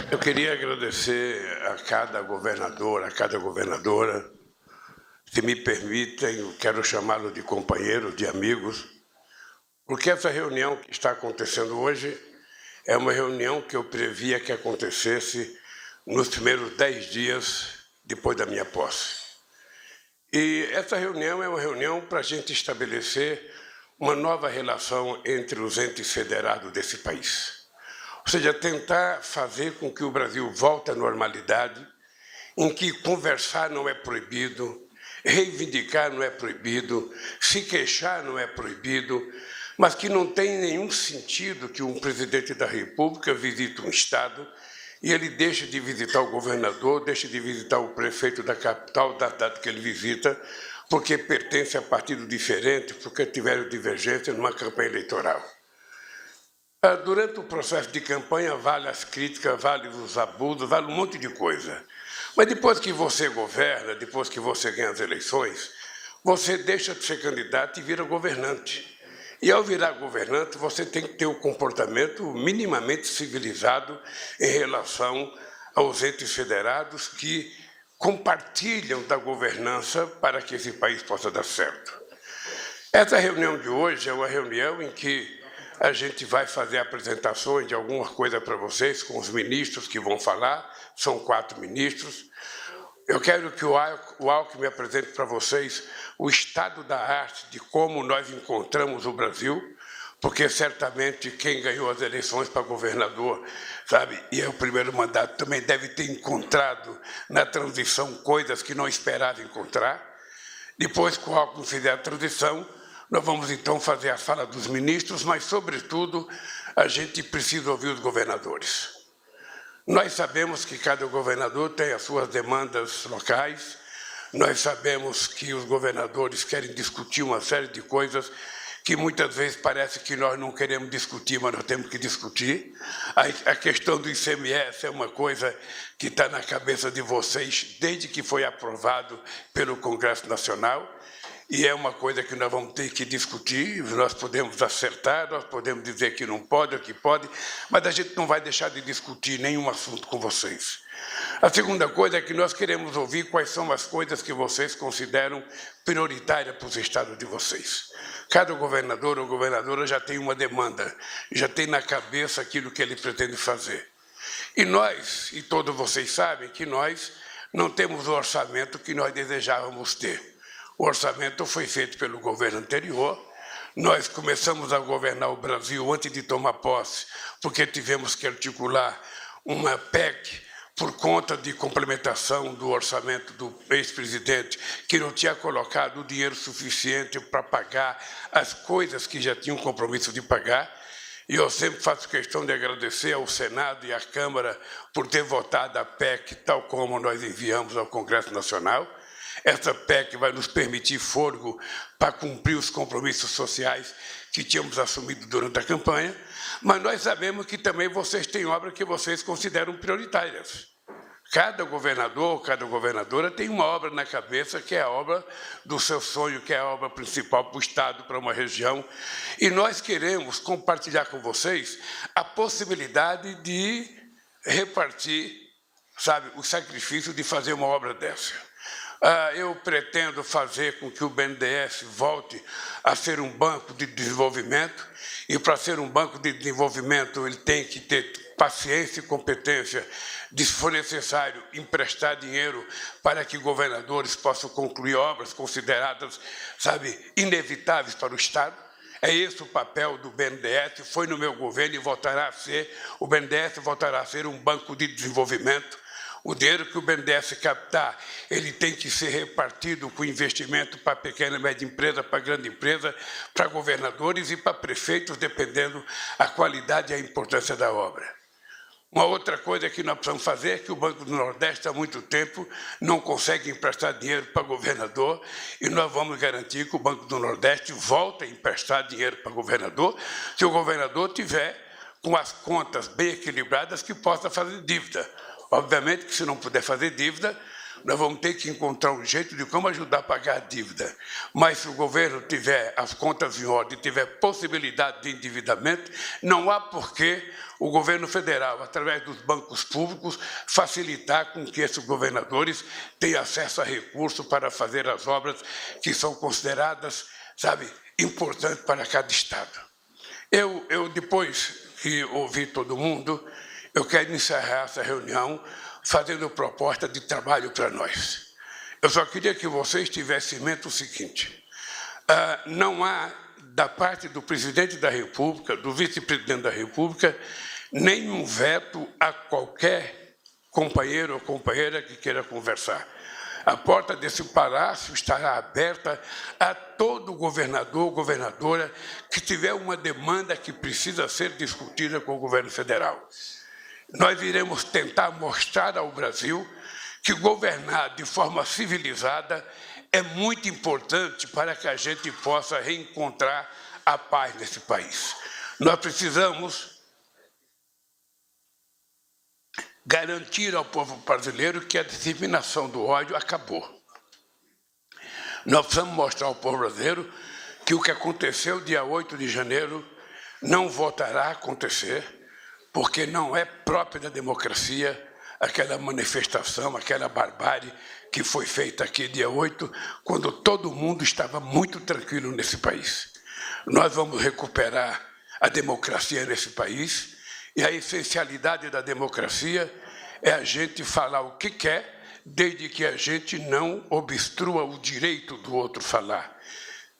Eu queria agradecer a cada governador, a cada governadora. Se me permitem, eu quero chamá-lo de companheiros, de amigos, porque essa reunião que está acontecendo hoje é uma reunião que eu previa que acontecesse nos primeiros 10 dias depois da minha posse. E essa reunião é uma reunião para a gente estabelecer uma nova relação entre os entes federados desse país. Ou seja, tentar fazer com que o Brasil volte à normalidade, em que conversar não é proibido, reivindicar não é proibido, se queixar não é proibido, mas que não tem nenhum sentido que um presidente da República visite um Estado e ele deixe de visitar o governador, deixe de visitar o prefeito da capital, da cidade que ele visita, porque pertence a partido diferente, porque tiveram divergência numa campanha eleitoral. Durante o processo de campanha, vale as críticas, vale os abusos, vale um monte de coisa. Mas depois que você governa, depois que você ganha as eleições, você deixa de ser candidato e vira governante. E ao virar governante, você tem que ter um comportamento minimamente civilizado em relação aos entes federados que compartilham da governança para que esse país possa dar certo. Essa reunião de hoje é uma reunião em que a gente vai fazer apresentações de alguma coisa para vocês com os ministros que vão falar, são 4 ministros. Eu quero que o Alckmin apresente para vocês o estado da arte de como nós encontramos o Brasil, porque certamente quem ganhou as eleições para governador, sabe, e é o primeiro mandato, também deve ter encontrado na transição coisas que não esperava encontrar. Depois que o Alckmin fizer a transição, nós vamos, então, fazer a fala dos ministros, mas, sobretudo, a gente precisa ouvir os governadores. Nós sabemos que cada governador tem as suas demandas locais, nós sabemos que os governadores querem discutir uma série de coisas que muitas vezes parece que nós não queremos discutir, mas nós temos que discutir. A questão do ICMS é uma coisa que está na cabeça de vocês desde que foi aprovado pelo Congresso Nacional, e é uma coisa que nós vamos ter que discutir. Nós podemos acertar, nós podemos dizer que não pode ou que pode, mas a gente não vai deixar de discutir nenhum assunto com vocês. A segunda coisa é que nós queremos ouvir quais são as coisas que vocês consideram prioritárias para os estados de vocês. Cada governador ou governadora já tem uma demanda, já tem na cabeça aquilo que ele pretende fazer. E nós, e todos vocês sabem que nós não temos o orçamento que nós desejávamos ter. O orçamento foi feito pelo governo anterior. Nós começamos a governar o Brasil antes de tomar posse, porque tivemos que articular uma PEC por conta de complementação do orçamento do ex-presidente, que não tinha colocado o dinheiro suficiente para pagar as coisas que já tinham compromisso de pagar. E eu sempre faço questão de agradecer ao Senado e à Câmara por ter votado a PEC tal como nós enviamos ao Congresso Nacional. Essa PEC vai nos permitir fôlego para cumprir os compromissos sociais que tínhamos assumido durante a campanha, mas nós sabemos que também vocês têm obras que vocês consideram prioritárias. Cada governador, cada governadora tem uma obra na cabeça que é a obra do seu sonho, que é a obra principal para o Estado, para uma região, e nós queremos compartilhar com vocês a possibilidade de repartir, sabe, o sacrifício de fazer uma obra dessa. Eu pretendo fazer com que o BNDES volte a ser um banco de desenvolvimento, e para ser um banco de desenvolvimento ele tem que ter paciência e competência de, se for necessário, emprestar dinheiro para que governadores possam concluir obras consideradas, sabe, inevitáveis para o Estado. É esse o papel do BNDES, foi no meu governo e voltará a ser. O BNDES voltará a ser um banco de desenvolvimento. O dinheiro que o BNDES captar, ele tem que ser repartido com investimento para pequena e média empresa, para grande empresa, para governadores e para prefeitos, dependendo da qualidade e a importância da obra. Uma outra coisa que nós precisamos fazer é que o Banco do Nordeste, há muito tempo, não consegue emprestar dinheiro para governador, e nós vamos garantir que o Banco do Nordeste volte a emprestar dinheiro para governador, se o governador tiver com as contas bem equilibradas que possa fazer dívida. Obviamente que, se não puder fazer dívida, nós vamos ter que encontrar um jeito de como ajudar a pagar a dívida. Mas se o governo tiver as contas em ordem, tiver possibilidade de endividamento, não há porquê o governo federal, através dos bancos públicos, facilitar com que esses governadores tenham acesso a recursos para fazer as obras que são consideradas, sabe, importantes para cada estado. Eu depois que ouvi todo mundo, eu quero encerrar essa reunião fazendo proposta de trabalho para nós. Eu só queria que vocês tivessem em mente o seguinte: não há, da parte do presidente da República, do vice-presidente da República, nenhum veto a qualquer companheiro ou companheira que queira conversar. A porta desse palácio estará aberta a todo governador ou governadora que tiver uma demanda que precisa ser discutida com o governo federal. Nós iremos tentar mostrar ao Brasil que governar de forma civilizada é muito importante para que a gente possa reencontrar a paz nesse país. Nós precisamos garantir ao povo brasileiro que a disseminação do ódio acabou. Nós precisamos mostrar ao povo brasileiro que o que aconteceu dia 8 de janeiro não voltará a acontecer, porque não é próprio da democracia aquela manifestação, aquela barbárie que foi feita aqui dia 8, quando todo mundo estava muito tranquilo nesse país. Nós vamos recuperar a democracia nesse país, e a essencialidade da democracia é a gente falar o que quer, desde que a gente não obstrua o direito do outro falar.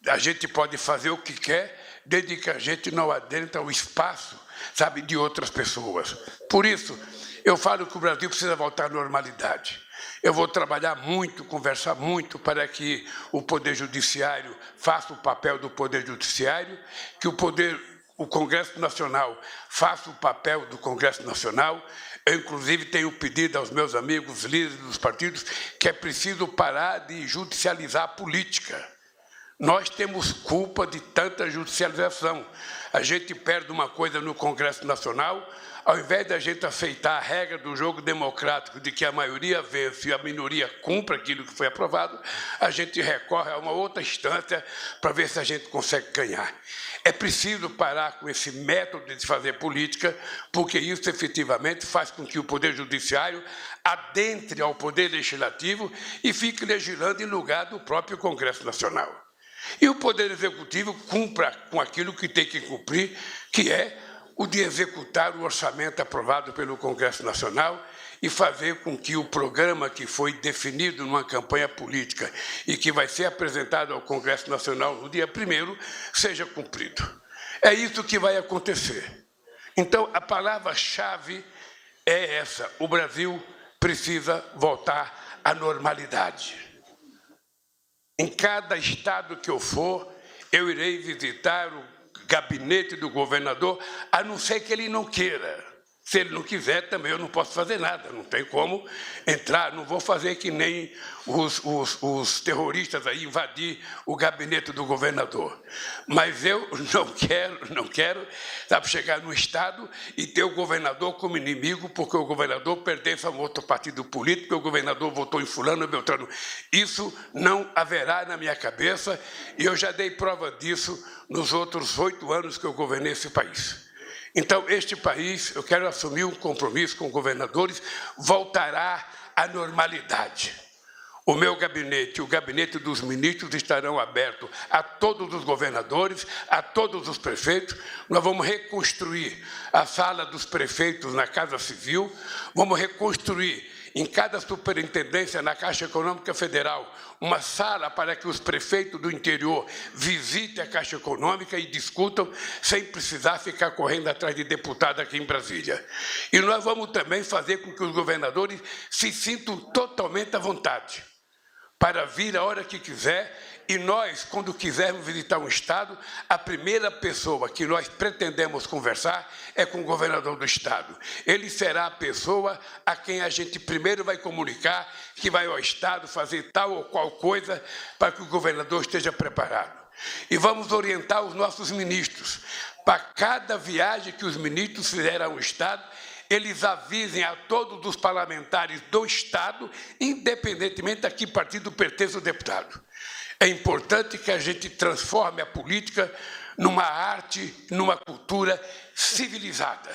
A gente pode fazer o que quer, desde que a gente não adentra o espaço, sabe, de outras pessoas. Por isso, eu falo que o Brasil precisa voltar à normalidade. Eu vou trabalhar muito, conversar muito para que o Poder Judiciário faça o papel do Poder Judiciário, que o Congresso Nacional faça o papel do Congresso Nacional. Eu, inclusive, tenho pedido aos meus amigos líderes dos partidos que é preciso parar de judicializar a política. Nós temos culpa de tanta judicialização. A gente perde uma coisa no Congresso Nacional, ao invés da gente aceitar a regra do jogo democrático de que a maioria vence e a minoria cumpre aquilo que foi aprovado, a gente recorre a uma outra instância para ver se a gente consegue ganhar. É preciso parar com esse método de fazer política, porque isso efetivamente faz com que o Poder Judiciário adentre ao Poder Legislativo e fique legislando em lugar do próprio Congresso Nacional. E o Poder Executivo cumpra com aquilo que tem que cumprir, que é o de executar o orçamento aprovado pelo Congresso Nacional e fazer com que o programa que foi definido numa campanha política e que vai ser apresentado ao Congresso Nacional no dia 1º seja cumprido. É isso que vai acontecer. Então, a palavra-chave é essa: o Brasil precisa voltar à normalidade. Em cada estado que eu for, eu irei visitar o gabinete do governador, a não ser que ele não queira. Se ele não quiser, também eu não posso fazer nada, não tem como entrar, não vou fazer que nem os terroristas aí invadir o gabinete do governador. Mas eu não quero, sabe, chegar no estado e ter o governador como inimigo, porque o governador pertence a um outro partido político, o governador votou em fulano e beltrano. Isso não haverá na minha cabeça, e eu já dei prova disso nos outros 8 anos que eu governei esse país. Então, este país, eu quero assumir um compromisso com governadores, voltará à normalidade. O meu gabinete, o gabinete dos ministros estarão abertos a todos os governadores, a todos os prefeitos. Nós vamos reconstruir a sala dos prefeitos na Casa Civil, vamos reconstruir em cada superintendência na Caixa Econômica Federal uma sala para que os prefeitos do interior visitem a Caixa Econômica e discutam sem precisar ficar correndo atrás de deputado aqui em Brasília. E nós vamos também fazer com que os governadores se sintam totalmente à vontade para vir a hora que quiser. E nós, quando quisermos visitar um estado, a primeira pessoa que nós pretendemos conversar é com o governador do estado. Ele será a pessoa a quem a gente primeiro vai comunicar que vai ao estado fazer tal ou qual coisa para que o governador esteja preparado. E vamos orientar os nossos ministros. Para cada viagem que os ministros fizerem ao estado, eles avisem a todos os parlamentares do Estado, independentemente a que partido pertence o deputado. É importante que a gente transforme a política numa arte, numa cultura civilizada.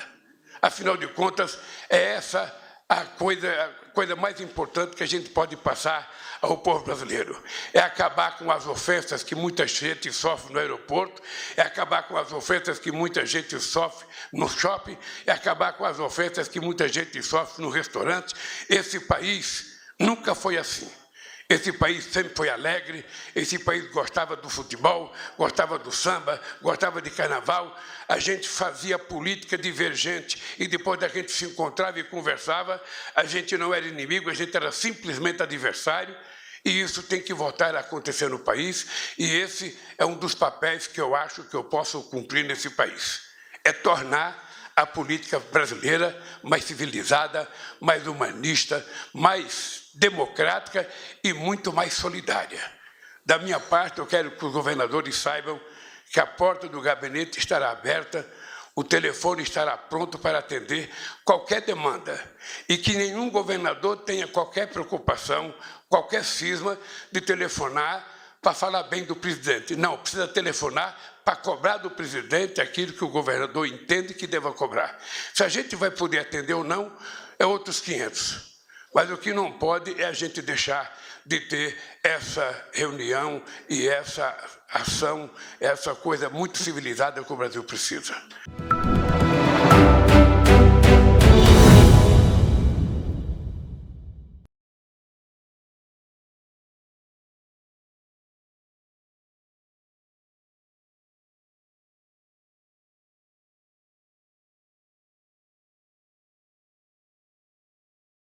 Afinal de contas, é essa a coisa mais importante que a gente pode passar ao povo brasileiro. É acabar com as ofensas que muita gente sofre no aeroporto, é acabar com as ofensas que muita gente sofre no shopping, é acabar com as ofensas que muita gente sofre no restaurante. Esse país nunca foi assim. Esse país sempre foi alegre, esse país gostava do futebol, gostava do samba, gostava de carnaval. A gente fazia política divergente e depois da gente se encontrava e conversava, a gente não era inimigo, a gente era simplesmente adversário. E isso tem que voltar a acontecer no país, e esse é um dos papéis que eu acho que eu posso cumprir nesse país. É tornar a política brasileira mais civilizada, mais humanista, mais democrática e muito mais solidária. Da minha parte, eu quero que os governadores saibam que a porta do gabinete estará aberta, o telefone estará pronto para atender qualquer demanda e que nenhum governador tenha qualquer preocupação, qualquer cisma de telefonar para falar bem do presidente. Não, precisa telefonar para cobrar do presidente aquilo que o governador entende que deva cobrar. Se a gente vai poder atender ou não, é outros 500. Mas o que não pode é a gente deixar de ter essa reunião e essa ação, essa coisa muito civilizada que o Brasil precisa.